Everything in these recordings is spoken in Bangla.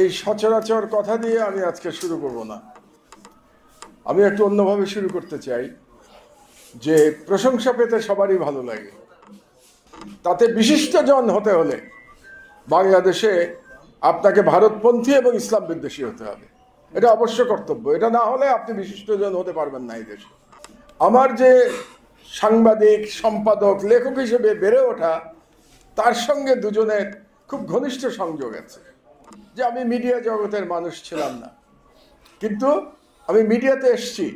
এই সচরাচর কথা দিয়ে আমি আজকে শুরু করব না। আমি একটু অন্যভাবে শুরু করতে চাই যে প্রশংসা পেতে সবারই ভালো লাগে। তাতে বিশিষ্টজন হতে হলে বাংলাদেশে আপনাকে ভারতপন্থী এবং ইসলাম বিদ্বেষী হতে হবে। এটা অবশ্য কর্তব্য। এটা না হলে আপনি বিশিষ্টজন হতে পারবেন না এই দেশে। আমার যে সাংবাদিক, সম্পাদক, লেখক হিসেবে বেড়ে ওঠা, তার সঙ্গে দুজনের খুব ঘনিষ্ঠ সংযোগ আছে। যে আমি মিডিয়া জগতের মানুষ ছিলাম না, কিন্তু আমি মিডিয়াতে এসেছি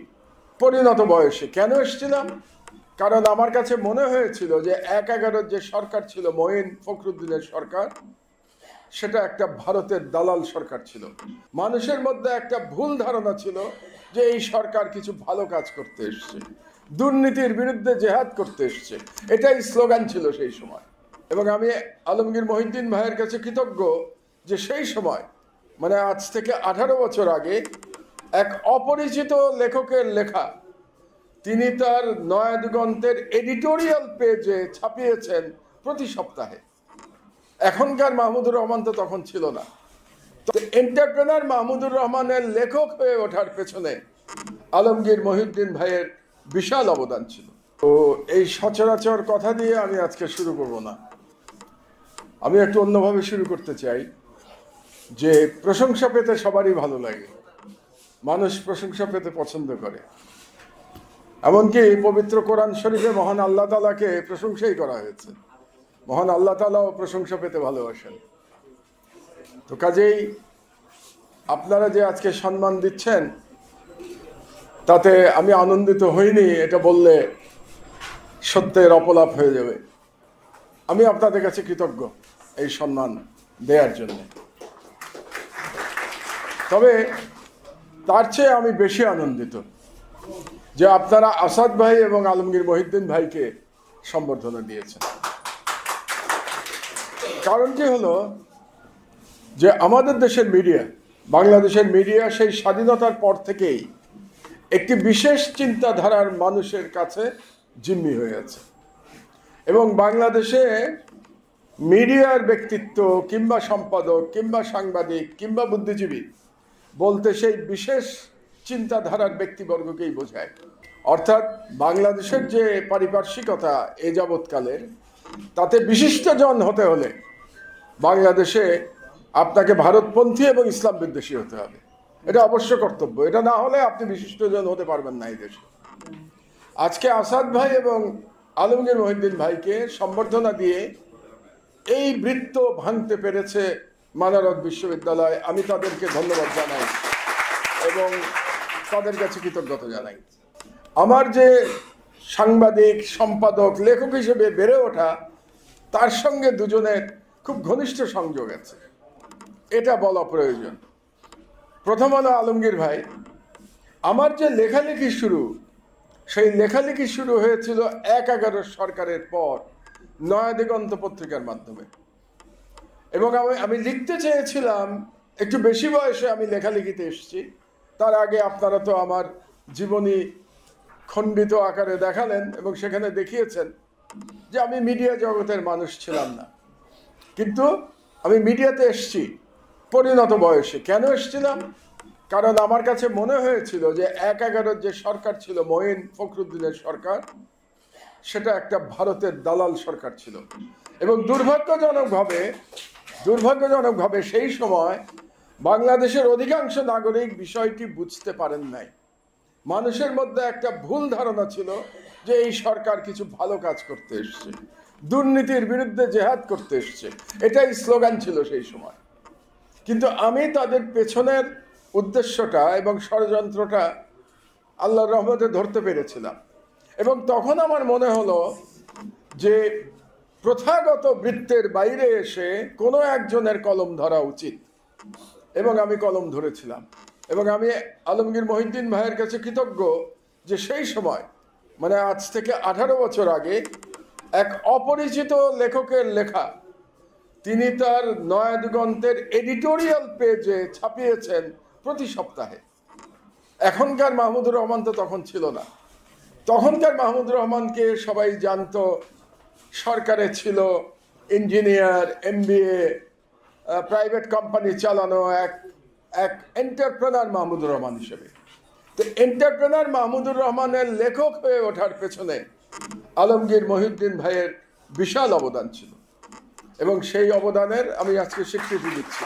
পরিণত বয়সে। কেন এসেছিলাম? কারণ আমার কাছে মনে হয়েছিল যে ১/১১ যে সরকার ছিল, মঈন ফখরুদ্দিনের সরকার, সেটা একটা ভারতের দালাল সরকার ছিল। মানুষের মধ্যে একটা ভুল ধারণা ছিল যে এই সরকার কিছু ভালো কাজ করতে এসছে, দুর্নীতির বিরুদ্ধে জেহাদ করতে এসছে। এটাই স্লোগান ছিল সেই সময়। এবং আমি আলমগীর মহিউদ্দিন ভাইয়ের কাছে কৃতজ্ঞ যে সেই সময়, মানে আজ থেকে 18 বছর আগে, এক অপরিচিত লেখকের লেখা তিনি তার নয়া দিগন্তের এডিটোরিয়াল পেজে ছাপিয়েছেন প্রতি সপ্তাহে। এখনকার মাহমুদুর রহমান তো তখন ছিল না। তো এন্টারপ্রেনার মাহমুদুর রহমানের লেখক হয়ে ওঠার পেছনে আলমগীর মহিউদ্দিন ভাইয়ের বিশাল অবদান ছিল। তো এই সচরাচর কথা দিয়ে আমি আজকে শুরু করব না। আমি একটু অন্যভাবে শুরু করতে চাই যে প্রশংসা পেতে সবারই ভালো লাগে। মানুষ প্রশংসা পেতে পছন্দ করে। এমনকি পবিত্র কোরআন শরীফে মহান আল্লাহ তাআলাকে প্রশংসাই করা হয়েছে। মহান আল্লাহ তাআলাও প্রশংসা পেতে ভালোবাসেন। তো কাজেই আপনারা যে আজকে সম্মান দিচ্ছেন, তাতে আমি আনন্দিত হইনি এটা বললে সত্যের অপলাপ হয়ে যাবে। আমি আপনাদের কাছে কৃতজ্ঞ এই সম্মান দেওয়ার জন্য। তবে তার চেয়ে আমি বেশি আনন্দিত যে আপনারা আসাদ ভাই এবং আলমগীর মহিউদ্দিন ভাইকে সম্বর্ধনা দিয়েছেন। কারণটি হলো যে আমাদের দেশের মিডিয়া, বাংলাদেশের মিডিয়া সেই স্বাধীনতার পর থেকেই একটি বিশেষ চিন্তাধারার মানুষের কাছে জিম্মি হয়ে আছে। এবং বাংলাদেশে মিডিয়ার ব্যক্তিত্ব কিংবা সম্পাদক কিংবা সাংবাদিক কিংবা বুদ্ধিজীবী বলতে সেই বিশেষ চিন্তাধারার ব্যক্তিবর্গকেই বোঝায়। অর্থাৎ বাংলাদেশের যে পারিপার্শ্বিকতা এ যাবৎকালের, তাতে বিশিষ্টজন হতে হলে বাংলাদেশে আপনাকে ভারতপন্থী এবং ইসলাম বিদ্বেষী হতে হবে। এটা অবশ্য কর্তব্য। এটা না হলে আপনি বিশিষ্টজন হতে পারবেন না এই দেশে। আজকে আসাদ ভাই এবং আলমগীর মহিউদ্দিন ভাইকে সম্বর্ধনা দিয়ে এই বৃত্ত ভাঙতে পেরেছে মাদারত বিশ্ববিদ্যালয়। আমি তাদেরকে ধন্যবাদ জানাই এবং তাদের কাছে কৃতজ্ঞতা জানাই। আমার যে সাংবাদিক, সম্পাদক, লেখক হিসেবে বেড়ে ওঠা, তার সঙ্গে দুজনের খুব ঘনিষ্ঠ সংযোগ আছে। এটা বলা প্রয়োজন। প্রথম হলো আলমগীর ভাই। আমার যে লেখালেখি শুরু, সেই লেখালেখি শুরু হয়েছিল ১/১১ সরকারের পর নয়া দিগন্ত পত্রিকার মাধ্যমে। এবং আমি লিখতে চেয়েছিলাম, একটু বেশি বয়সে আমি লেখালেখিতে এসেছি। তার আগে আপনারা তো আমার জীবনী খণ্ডিত আকারে দেখালেন এবং সেখানে দেখিয়েছেন যে আমি মিডিয়া জগতের মানুষ ছিলাম না, কিন্তু আমি মিডিয়াতে এসেছি পরিণত বয়সে। কেন এসেছিলাম? কারণ আমার কাছে মনে হয়েছিল যে ১/১১ যে সরকার ছিল, মঈন ফখরুদ্দিনের সরকার, সেটা একটা ভারতের দালাল সরকার ছিল। এবং দুর্ভাগ্যজনকভাবে সেই সময় বাংলাদেশের অধিকাংশ নাগরিক বিষয়টি বুঝতে পারেন নাই। মানুষের মধ্যে একটা ভুল ধারণা ছিল যে এই সরকার কিছু ভালো কাজ করতে এসছে, দুর্নীতির বিরুদ্ধে জেহাদ করতে এসছে। এটাই স্লোগান ছিল সেই সময়। কিন্তু আমি তাদের পেছনের উদ্দেশ্যটা এবং ষড়যন্ত্রটা আল্লাহর রহমতে ধরতে পেরেছিলাম। এবং তখন আমার মনে হলো যে প্রথাগত বৃত্তের বাইরে এসে কোনো একজনের কলম ধরা উচিত। এবং আমি কলম ধরেছিলাম। এবং আমি আলমগীর মহিউদ্দিন ভাইয়ের কাছে কৃতজ্ঞ যে সেই সময়, মানে আজ থেকে 18 বছর আগে, এক অপরিচিত লেখকের লেখা তিনি তার নয়া দিগন্তের এডিটোরিয়াল পেজে ছাপিয়েছেন প্রতি সপ্তাহে। এখনকার মাহমুদুর রহমান তো তখন ছিল না। তখনকার মাহমুদুর রহমানকে সবাই জানতো, সরকারে ছিল, ইঞ্জিনিয়ার, MBA, প্রাইভেট কোম্পানি চালানো এক এক এন্টারপ্রেনার মাহমুদুর রহমান হিসেবে। তো এন্টারপ্রেনার মাহমুদুর রহমানের লেখক হয়ে ওঠার পেছনে আলমগীর মহিউদ্দিন ভাইয়ের বিশাল অবদান ছিল এবং সেই অবদানের আমি আজকে স্বীকৃতি দিচ্ছি।